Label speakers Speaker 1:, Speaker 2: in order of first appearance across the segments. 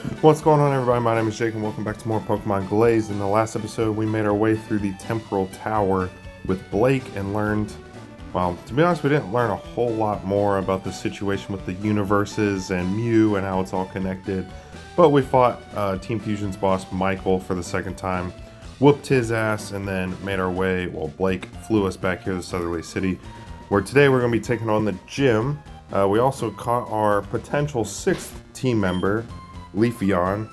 Speaker 1: What's going on, everybody? My name is Jake and welcome back to more Pokemon Glazed. In the last episode, we made our way through the Temporal Tower with Blake and learned, well, to be honest, we didn't learn a whole lot more about the situation with the universes and Mew and how it's all connected. But we fought Team Fusion's boss, Michael, for the second time, whooped his ass, and then made our way, well, Blake flew us back here to Southerly City, where today we're going to be taking on the gym. We also caught our potential 6th team member, Leafeon,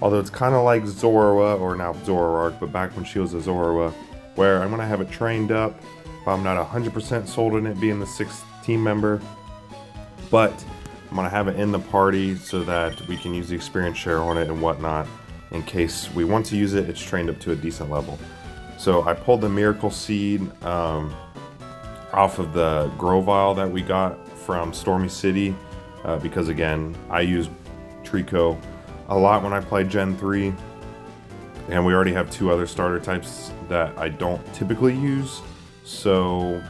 Speaker 1: although it's kind of like Zorua, or now Zoroark, but back when she was a Zorua, where I'm going to have it trained up. I'm not 100% sold on it being the 6th team member, but I'm going to have it in the party so that we can use the experience share on it and whatnot. In case we want to use it, it's trained up to a decent level. So I pulled the Miracle Seed off of the Grovyle that we got from Stormy City, because again, I use Trico a lot when I play Gen 3, and we already have 2 other starter types that I don't typically use. So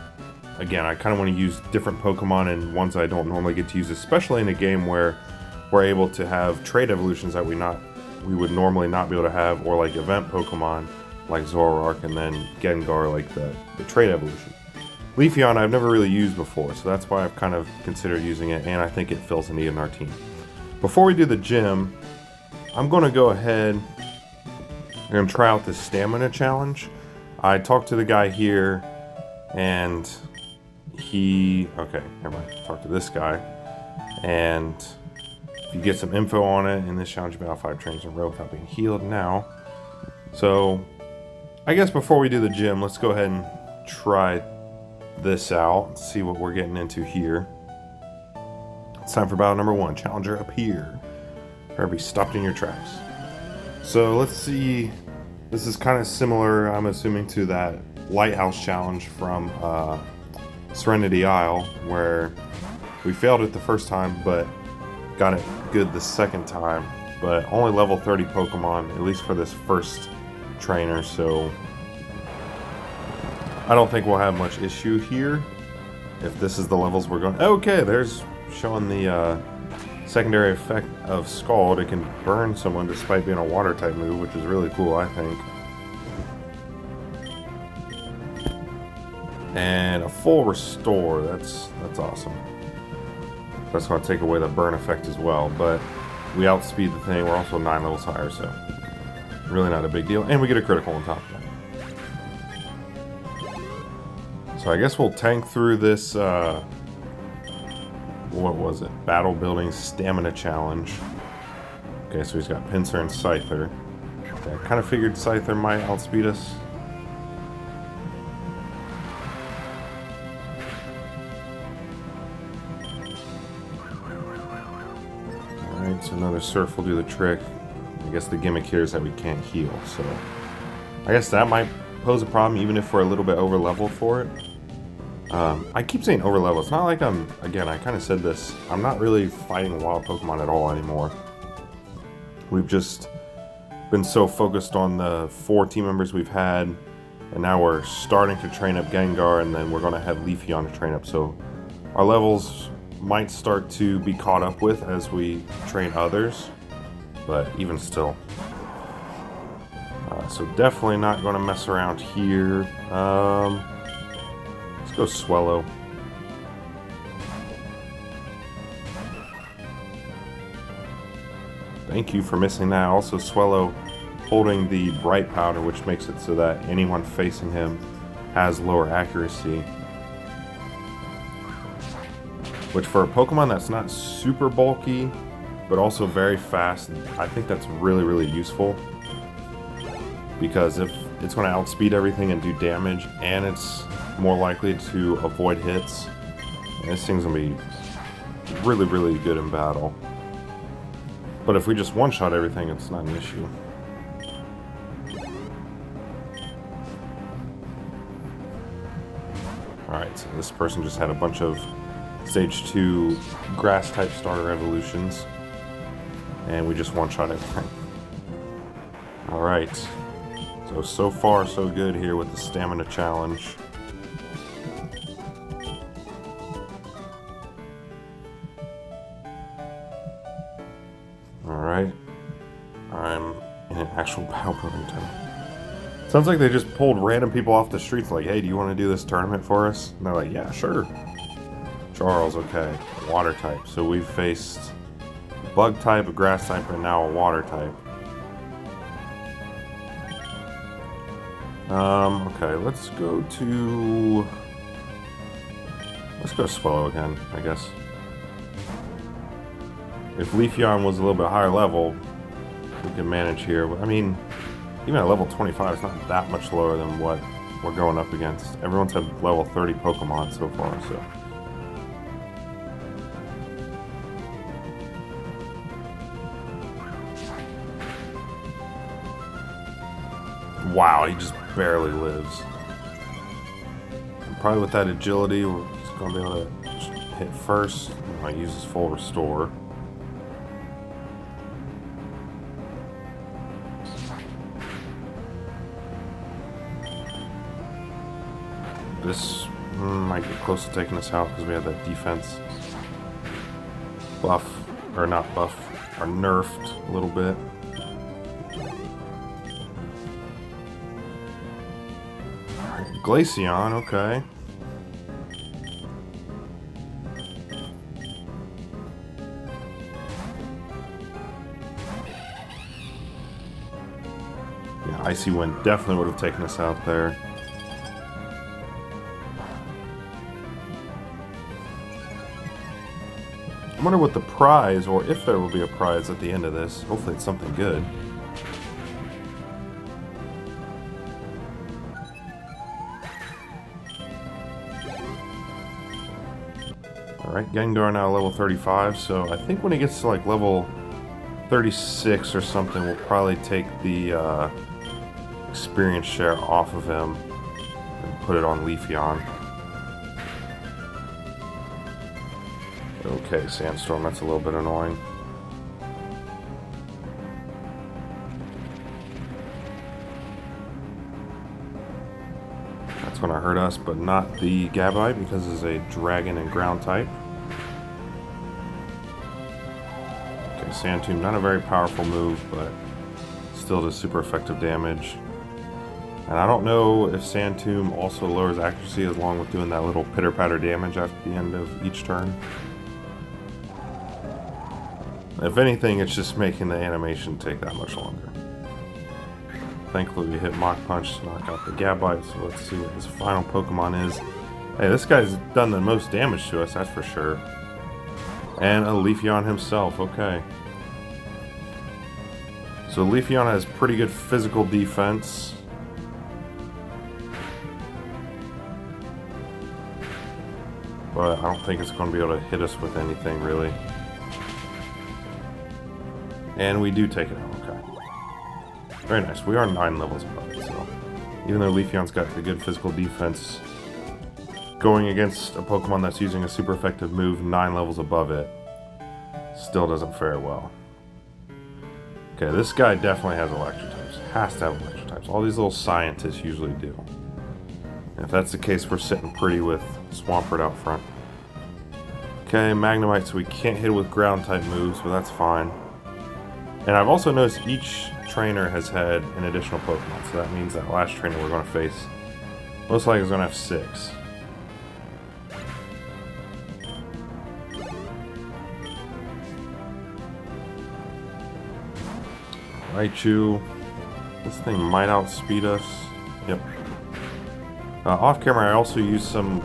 Speaker 1: again, I kind of want to use different Pokemon and ones I don't normally get to use, especially in a game where we're able to have trait evolutions that we would normally not be able to have, or like event Pokemon like Zoroark and then Gengar, like the trait evolution. Leafeon I've never really used before, so that's why I've kind of considered using it, and I think it fills a need in our team. Before we do the gym, I'm going to go ahead and try out the stamina challenge. I talked to the guy here, and okay, never mind. Talk to this guy, and you get some info on it. In this challenge, battle 5 trains in a row without being healed now. So, I guess before we do the gym, let's go ahead and try this out. See what we're getting into here. It's time for battle number 1. Challenger appear. Or be stopped in your tracks. So let's see. This is kind of similar, I'm assuming, to that Lighthouse challenge from Serenity Isle, where we failed it the first time, but got it good the second time. But only level 30 Pokemon, at least for this first trainer, so I don't think we'll have much issue here if this is the levels we're going. Okay, there's showing the secondary effect of Scald. It can burn someone despite being a water type move, which is really cool, I think. And a full restore. That's awesome. That's going to take away the burn effect as well, but we outspeed the thing. We're also 9 levels higher, so really not a big deal. And we get a critical on top of that. So I guess we'll tank through this, what was it? Battle Building Stamina Challenge. Okay, so he's got Pinsir and Scyther. Okay, I kind of figured Scyther might outspeed us. Alright, so another Surf will do the trick. I guess the gimmick here is that we can't heal, so I guess that might pose a problem even if we're a little bit over leveled for it. I keep saying over level. It's not like again, I kind of said this, I'm not really fighting wild Pokemon at all anymore. We've just been so focused on the 4 team members we've had, and now we're starting to train up Gengar, and then we're going to have Leafeon to train up, so our levels might start to be caught up with as we train others, but even still. So definitely not going to mess around here. Let's go Swellow. Thank you for missing that. Also, Swellow holding the Bright Powder, which makes it so that anyone facing him has lower accuracy. Which, for a Pokemon that's not super bulky, but also very fast, I think that's really, really useful. Because if it's going to outspeed everything and do damage, and it's more likely to avoid hits, this thing's going to be really, really good in battle. But if we just one-shot everything, it's not an issue. Alright, so this person just had a bunch of Stage 2 Grass-type starter evolutions, and we just one-shot everything. Alright, so far so good here with the Stamina Challenge. Alright. I'm in an actual battle building tournament. Sounds like they just pulled random people off the streets like, hey, do you want to do this tournament for us? And they're like, yeah, sure. Charles, okay. Water type. So we've faced a bug type, a grass type, and now a water type. Okay, let's go Swallow again, I guess. If Leafeon was a little bit higher level, we could manage here. I mean, even at level 25, it's not that much lower than what we're going up against. Everyone's had level 30 Pokemon so far, so. Wow, he just barely lives. And probably with that agility, we're just going to be able to hit first. I use his full restore. This might get close to taking us out because we have that defense buff, or not buff, or nerfed a little bit. Glaceon, okay. Yeah, Icy Wind definitely would have taken us out there. I wonder what the prize, or if there will be a prize at the end of this. Hopefully it's something good. Alright, Gengar now level 35, so I think when he gets to like level 36 or something, we'll probably take the experience share off of him and put it on Leafeon. Okay, Sandstorm, that's a little bit annoying. That's going to hurt us, but not the Gabite because it's a dragon and ground type. Okay, Sand Tomb, not a very powerful move, but still does super effective damage. And I don't know if Sand Tomb also lowers accuracy along with doing that little pitter-patter damage at the end of each turn. If anything, it's just making the animation take that much longer. Thankfully, we hit Mach Punch to knock out the Gabite, so let's see what his final Pokemon is. Hey, this guy's done the most damage to us, that's for sure. And a Leafeon himself, okay. So Leafeon has pretty good physical defense. But I don't think it's going to be able to hit us with anything, really. And we do take it out, okay. Very nice. We are 9 levels above it, so even though Leafeon's got the good physical defense, going against a Pokemon that's using a super effective move 9 levels above it still doesn't fare well. Okay, this guy definitely has electric types. Has to have electric types. All these little scientists usually do. And if that's the case, we're sitting pretty with Swampert out front. Okay, Magnemite, so we can't hit it with ground type moves, but that's fine. And I've also noticed each trainer has had an additional Pokemon, so that means that last trainer we're going to face most likely is going to have 6. Raichu. This thing might outspeed us. Yep. Off camera, I also used some,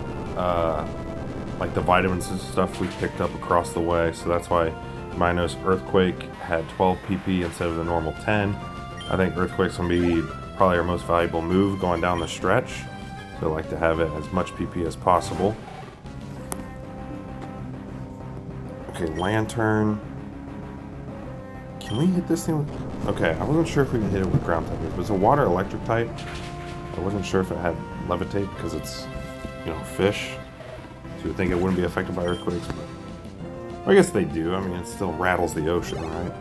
Speaker 1: like the vitamins and stuff we picked up across the way, so that's why Minos Earthquake had 12 PP instead of the normal 10. I think Earthquake's going to be probably our most valuable move going down the stretch, so I like to have it as much PP as possible. Okay, Lantern. Can we hit this thing with... Okay, I wasn't sure if we could hit it with ground type. It was a water electric type. I wasn't sure if it had levitate because it's, you know, fish. So you would think it wouldn't be affected by earthquakes, but I guess they do. I mean, it still rattles the ocean, right?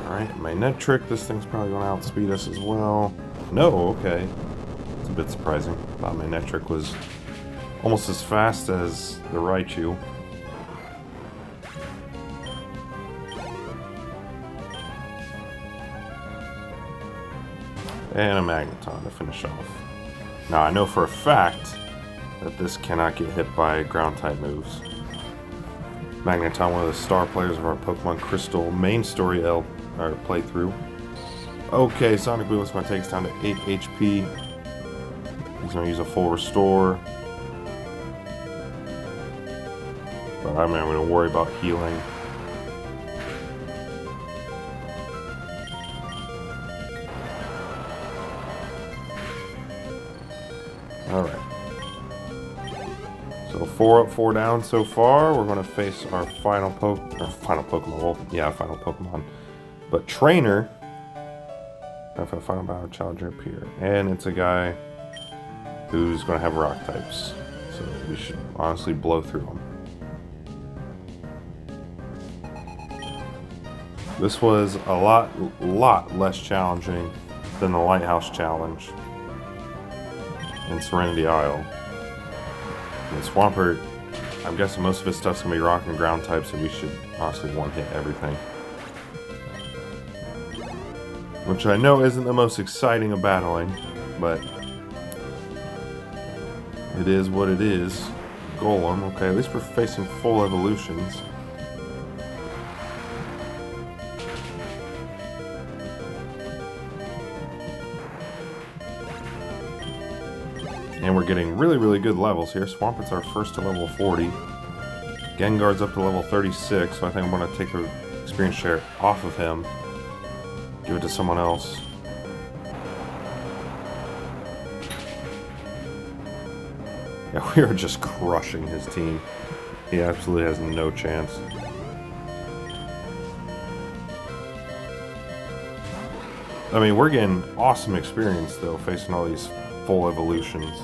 Speaker 1: Alright, Manectric. This thing's probably going to outspeed us as well. No, okay. It's a bit surprising. I thought Manectric was almost as fast as the Raichu. And a Magneton to finish off. Now I know for a fact that this cannot get hit by ground type moves. Magneton, one of the star players of our Pokemon Crystal main story playthrough. Okay, Sonic Boom is going to take us down to 8 HP. He's going to use a full restore. But I'm not going to worry about healing. Alright. So 4 up, 4 down so far. We're going to face our final Pokemon. Well, yeah, final Pokemon. But Trainer. If I final battle challenger appear. And it's a guy who's going to have rock types. So we should honestly blow through him. This was a lot less challenging than the Lighthouse Challenge in Serenity Isle. And Swampert, I'm guessing most of his stuff's going to be rock and ground types, so we should honestly one-hit everything. Which I know isn't the most exciting of battling, but it is what it is. Golem, okay, at least we're facing full evolutions. And we're getting really good levels here. Swampert's our first to level 40. Gengar's up to level 36, so I think I'm going to take the experience share off of him. Give it to someone else. Yeah, we are just crushing his team. He absolutely has no chance. I mean, we're getting awesome experience, though, facing all these full evolutions.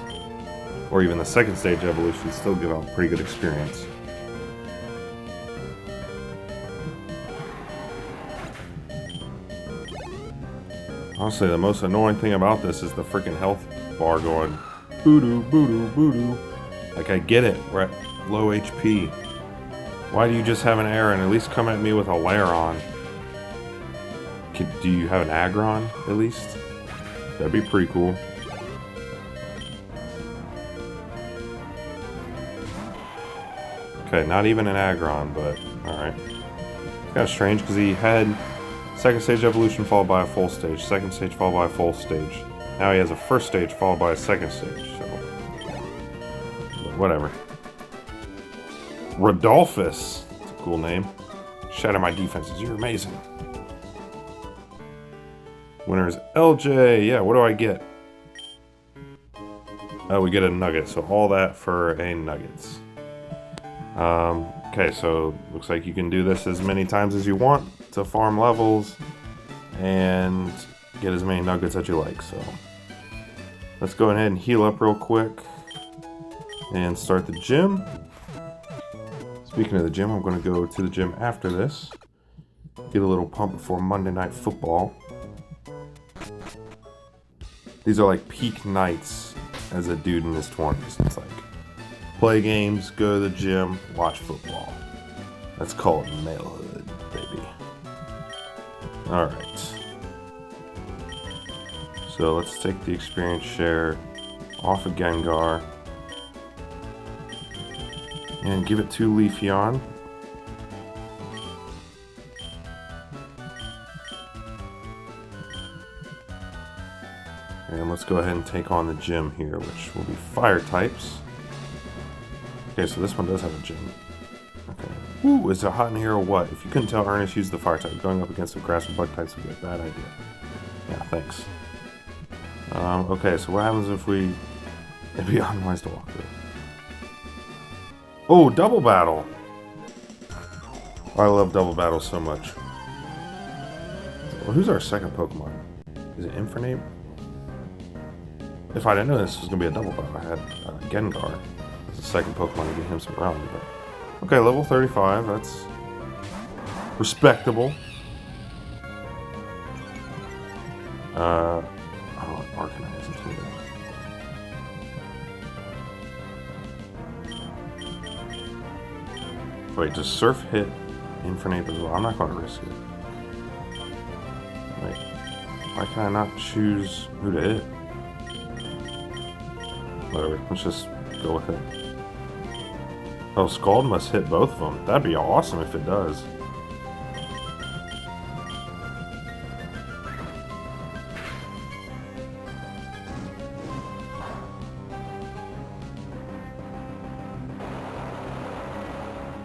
Speaker 1: Or even the second stage evolutions still give out pretty good experience. Honestly, the most annoying thing about this is the freaking health bar going boo-doo, boo-doo, boo-doo. Like, I get it, we're at low HP. Why do you just have an error and at least come at me with a Lairon? Do you have an Aggron, at least? That'd be pretty cool. Okay, not even an Aggron, but alright. Kind of strange, because he had second stage evolution followed by a full stage, second stage followed by a full stage. Now he has a first stage followed by a second stage, so... But whatever. Rodolphus! That's a cool name. Shatter my defenses, you're amazing. Winner is LJ. Yeah, what do I get? Oh, we get a nugget, so all that for a nuggets. Okay, so looks like you can do this as many times as you want to farm levels and get as many nuggets as you like. So let's go ahead and heal up real quick and start the gym. Speaking of the gym, I'm going to go to the gym after this. Get a little pump before Monday Night Football. These are like peak nights as a dude in his 20s. It's like play games, go to the gym, watch football. That's called malehood, baby. Alright. So let's take the experience share off of Gengar and give it to Leafeon. And let's go ahead and take on the gym here, which will be fire types. Okay, so this one does have a gym. Okay. Ooh, is it hot in here or what? If you couldn't tell, Ernest used the fire type. Going up against the grass and bug types would be a bad idea. Yeah, thanks. Okay, so what happens if we... It'd be unwise to walk through. Oh, double battle! I love double battles so much. Well, who's our second Pokemon? Is it Infernape? If I didn't know this was going to be a double battle, I had Gengar as the second Pokemon to get him some run. But okay, level 35, that's respectable. Oh, Arcanine isn't too bad. Wait, does Surf hit Infernape as well? I'm not going to risk it. Wait. Why can I not choose who to hit? Whatever, let's just go with it. Oh, Scald must hit both of them. That'd be awesome if it does.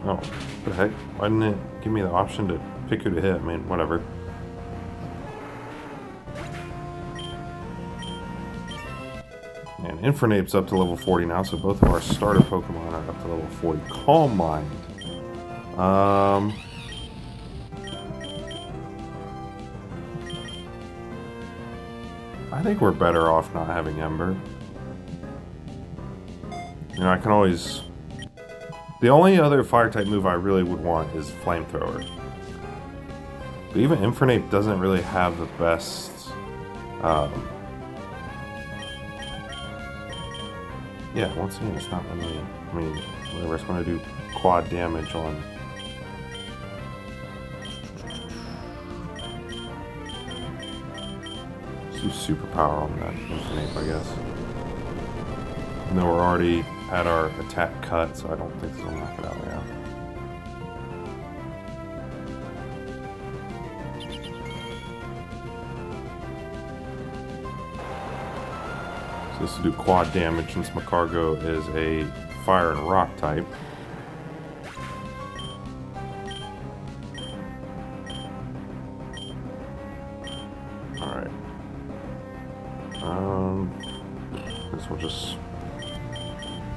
Speaker 1: Oh, what the heck? Why didn't it give me the option to pick who to hit? I mean, whatever. And Infernape's up to level 40 now, so both of our starter Pokemon are up to level 40. Calm Mind. I think we're better off not having Ember. You know, I can always... The only other Fire-type move I really would want is Flamethrower. But even Infernape doesn't really have the best... yeah, once again, it's not really... I mean, whatever, it's going to do quad damage on... Let's do Superpower on that Infernape, I guess. Even though we're already at our attack cut, so I don't think this will knock it out, yeah. So this will do quad damage since Macargo is a fire and rock type. Alright. This will just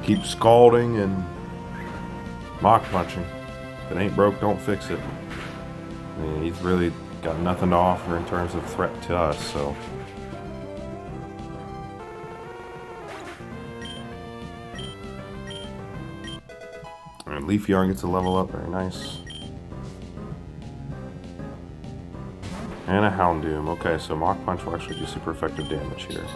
Speaker 1: keep scalding and Mach Punching. If it ain't broke, don't fix it. I mean, he's really got nothing to offer in terms of threat to us, so... And Leaf Yarn gets a level up, very nice. And a Houndoom. Okay, so Mach Punch will actually do super effective damage here.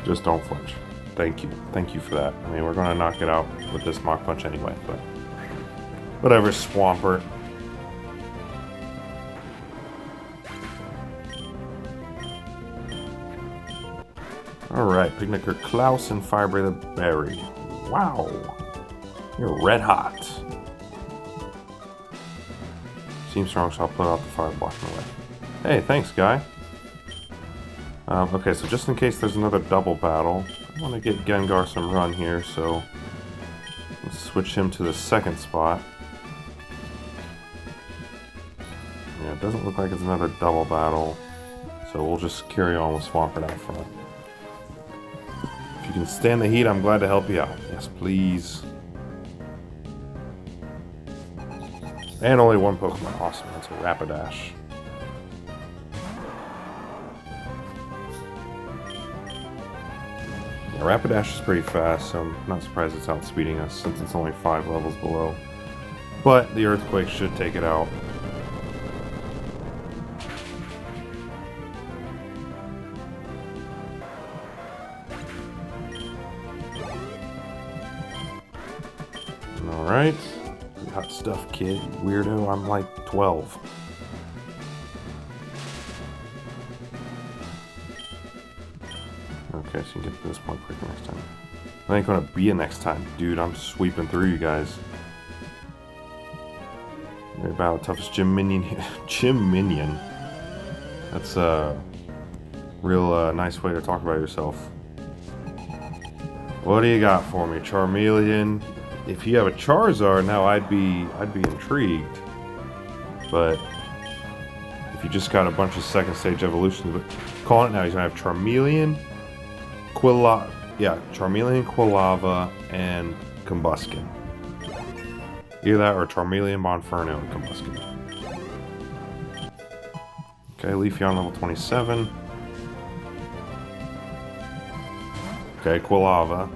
Speaker 1: Just don't flinch. Thank you. Thank you for that. I mean, we're going to knock it out with this Mach Punch anyway, but... Whatever, Swampert. Alright, Pignicker, Klaus, and Fire Breather Berry. Wow! You're red hot. Seems strong, so I'll put out the fire blocking away. Hey, thanks, guy. Okay, so just in case there's another double battle, I want to get Gengar some run here, so let's switch him to the second spot. Yeah, it doesn't look like it's another double battle, so we'll just carry on with Swampert out front. If you can stand the heat, I'm glad to help you out. Yes, please. And only one Pokemon. Awesome, that's a Rapidash. Rapidash is pretty fast, so I'm not surprised it's outspeeding us since it's only 5 levels below. But the Earthquake should take it out. Alright. Pretty hot stuff, kid. You weirdo. I'm like 12. Okay, so you can get to this point quicker next time. I ain't gonna be a next time. Dude, I'm sweeping through you guys. You're about the toughest gym minion here. Gym minion? That's a real nice way to talk about yourself. What do you got for me? Charmeleon? If you have a Charizard now, I'd be intrigued. But if you just got a bunch of second stage evolutions, but calling it now, he's gonna have Charmeleon, Charmeleon, Quilava, and Combuskin. Either that or Charmeleon, Monferno, and Combuskin. Okay, Leafeon level 27. Okay, Quilava.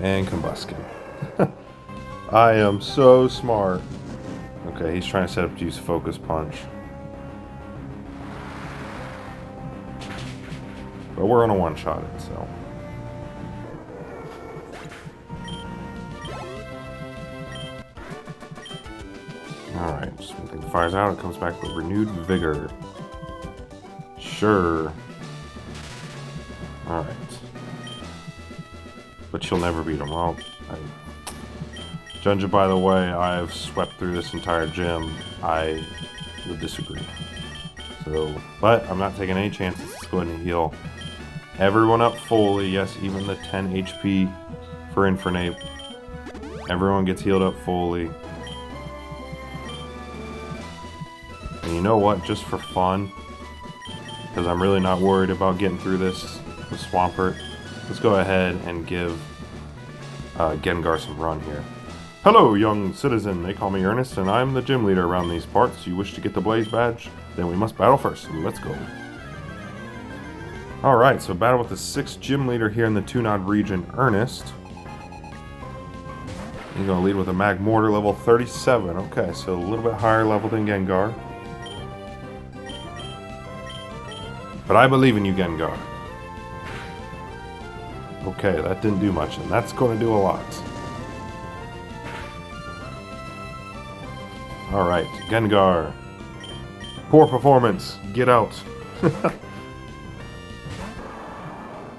Speaker 1: And Combuskin. I am so smart. Okay, he's trying to set up to use Focus Punch. But we're gonna one-shot it, so. Alright, just when it fires out, it comes back with renewed vigor. Sure. Alright. But you'll never beat him. Well, judging by the way I've swept through this entire gym, I would disagree. So, but I'm not taking any chances. Let's go ahead and heal everyone up fully. Yes, even the 10 HP for Infernape. Everyone gets healed up fully. And you know what? Just for fun, because I'm really not worried about getting through this with Swampert, let's go ahead and give Gengar some run here. Hello, young citizen. They call me Ernest, and I'm the gym leader around these parts. You wish to get the Blaze badge? Then we must battle first. Let's go. Alright, so battle with the 6th gym leader here in the Tunod region, Ernest. He's going to lead with a Magmortar level 37. Okay, so a little bit higher level than Gengar. But I believe in you, Gengar. Okay, that didn't do much, and that's going to do a lot. Alright, Gengar. Poor performance. Get out.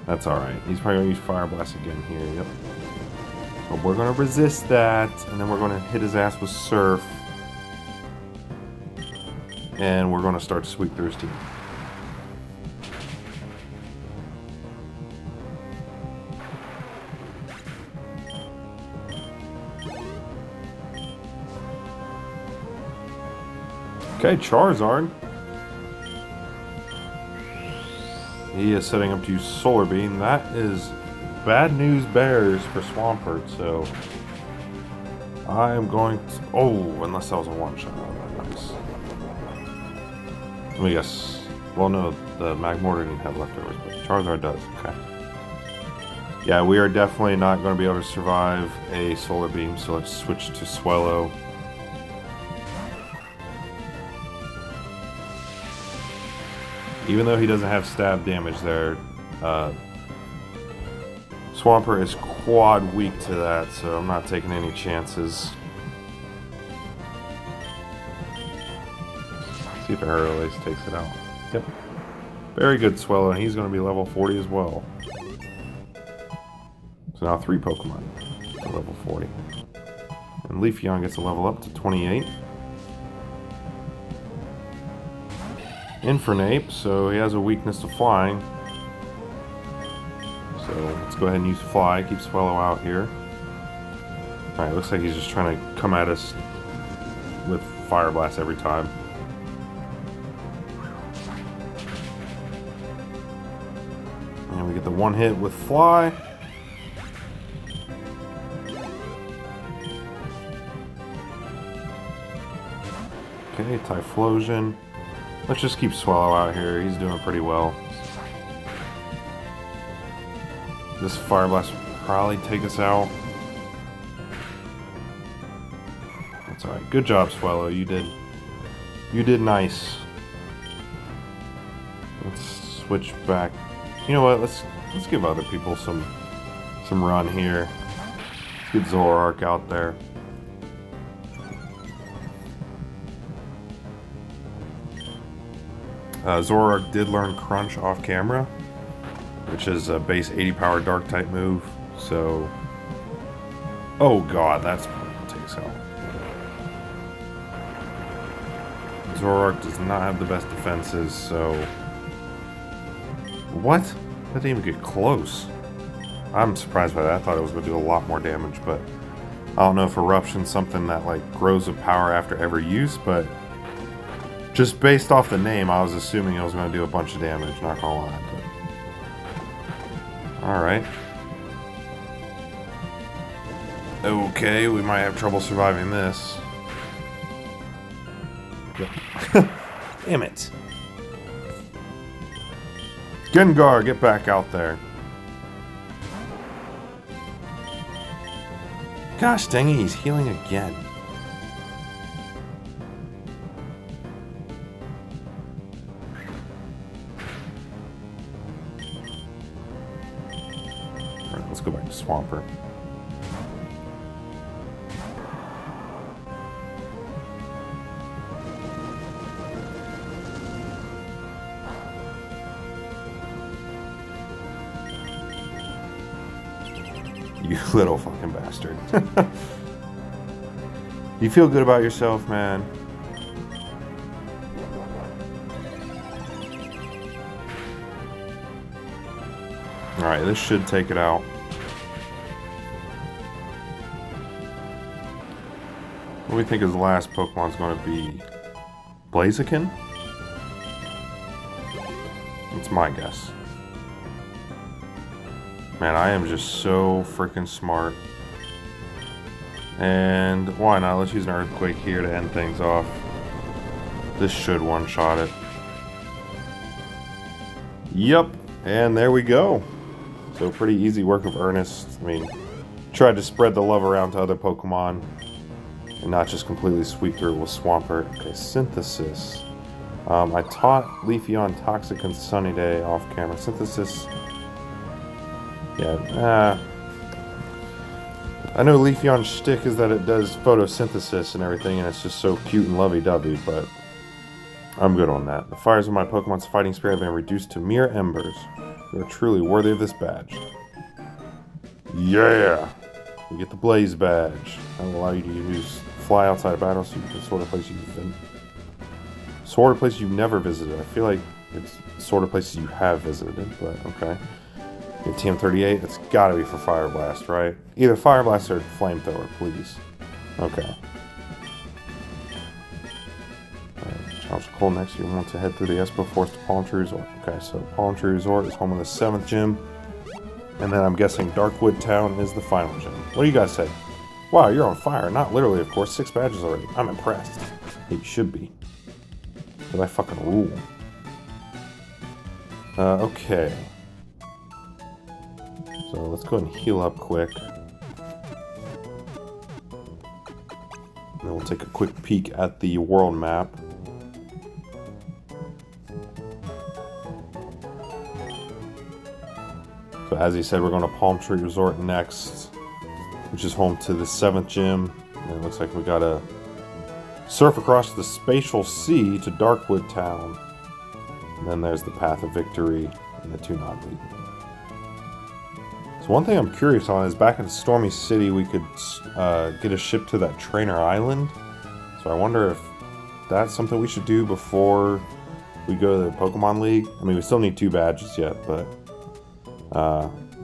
Speaker 1: That's alright. He's probably going to use Fire Blast again here. Yep. But we're going to resist that, and then we're going to hit his ass with Surf. And we're going to start to sweep through his team. Okay, Charizard. He is setting up to use Solar Beam. That is bad news bears for Swampert, so I am going to... Oh, unless that was a one-shot. Oh, nice. Let me guess. Well, no, the Magmortar didn't have leftovers, but Charizard does. Okay. Yeah, we are definitely not going to be able to survive a Solar Beam, so let's switch to Swellow. Even though he doesn't have stab damage there, Swampert is quad weak to that, so I'm not taking any chances. See if Aerial Ace takes it out. Yep. Very good Swellow, and he's going to be level 40 as well. So now 3 Pokemon to level 40. And Leafeon gets a level up to 28. Infernape, so he has a weakness to flying. So let's go ahead and use Fly, keep Swellow out here. Alright, looks like he's just trying to come at us with Fire Blast every time. And we get the one hit with Fly. Okay, Typhlosion. Let's just keep Swellow out here. He's doing pretty well. This Fire Blast will probably take us out. That's alright. Good job, Swellow. You did nice. Let's switch back. You know what? Let's give other people some run here. Let's get Zoroark out there. Zoroark did learn Crunch off camera, which is a base 80 power dark type move, so... Oh god, that's what takes out. Zoroark does not have the best defenses, so... What? That didn't even get close. I'm surprised by that. I thought it was going to do a lot more damage, but... I don't know if Eruption's something that, like, grows with power after every use, but... Just based off the name, I was assuming it was going to do a bunch of damage, not gonna lie. But... Alright. Okay, we might have trouble surviving this. Damn it. Gengar, get back out there. Gosh dang it, he's healing again. Alright, let's go back to Swampert. You little fucking bastard. You feel good about yourself, man. Alright, this should take it out. What do we think his last Pokemon's going to be? Blaziken? That's my guess. Man, I am just so freaking smart. And why not? Let's use an Earthquake here to end things off. This should one-shot it. Yep, and there we go. So pretty easy work of Ernest. I mean, tried to spread the love around to other Pokemon and not just completely sweep through it with Swampert. Okay, Synthesis. I taught Leafeon Toxic and Sunny Day off camera. Synthesis. Yeah, I know Leafeon's shtick is that it does photosynthesis and everything, and it's just so cute and lovey-dovey, but I'm good on that. The fires of my Pokemon's fighting spirit have been reduced to mere embers. They are truly worthy of this badge. Yeah! You get the Blaze badge. That will allow you to fly outside of battle, so you can sort of place you've never visited. I feel like it's sort of places you have visited, but okay. TM38, it's gotta be for Fire Blast, right? Either Fire Blast or Flamethrower, please. Okay. Challenge Cold next, you want to head through the Espo Forest to Palm Tree Resort. Okay, so Palm Tree Resort is home of the 7th gym. And then I'm guessing Darkwood Town is the final gym. What do you guys say? Wow, you're on fire. Not literally, of course. 6 badges already. I'm impressed. You should be. Because I fucking rule. Okay. So let's go ahead and heal up quick. And then we'll take a quick peek at the world map. So as he said, we're going to Palm Tree Resort next, which is home to the 7th gym. And it looks like we gotta surf across the spatial sea to Darkwood Town. And then there's the Path of Victory and the 2 non-league. One thing I'm curious on is back in Stormy City we could get a ship to that Trainer Island. So I wonder if that's something we should do before we go to the Pokemon League. I mean, we still need 2 badges yet, but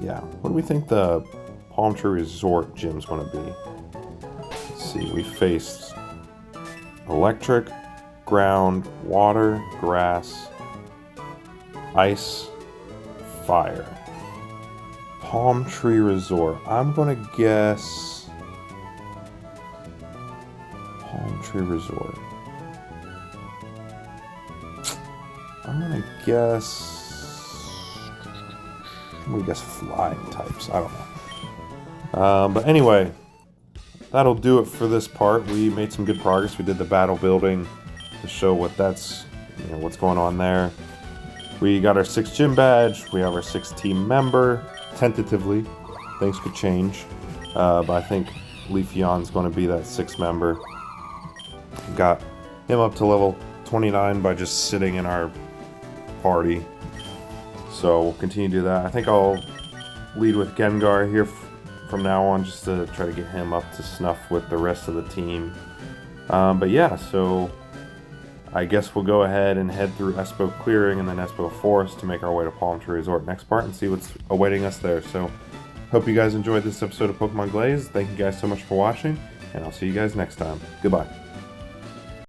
Speaker 1: yeah. What do we think the Palm Tree Resort gym's going to be? Let's see, we faced electric, ground, water, grass, ice, fire. Palm Tree Resort. I'm gonna guess Palm Tree Resort. I'm gonna guess flying types. I don't know. But anyway, that'll do it for this part. We made some good progress. We did the battle building to show what that's, what's going on there. We got our 6th gym badge. We have our 6th team member. Tentatively, things could change, but I think Leafeon's going to be that 6th member. Got him up to level 29 by just sitting in our party, so we'll continue to do that. I think I'll lead with Gengar here from now on, just to try to get him up to snuff with the rest of the team. But yeah, so I guess we'll go ahead and head through Espo Clearing and then Espo Forest to make our way to Palm Tree Resort next part and see what's awaiting us there. So, hope you guys enjoyed this episode of Pokemon Glazed. Thank you guys so much for watching, and I'll see you guys next time. Goodbye.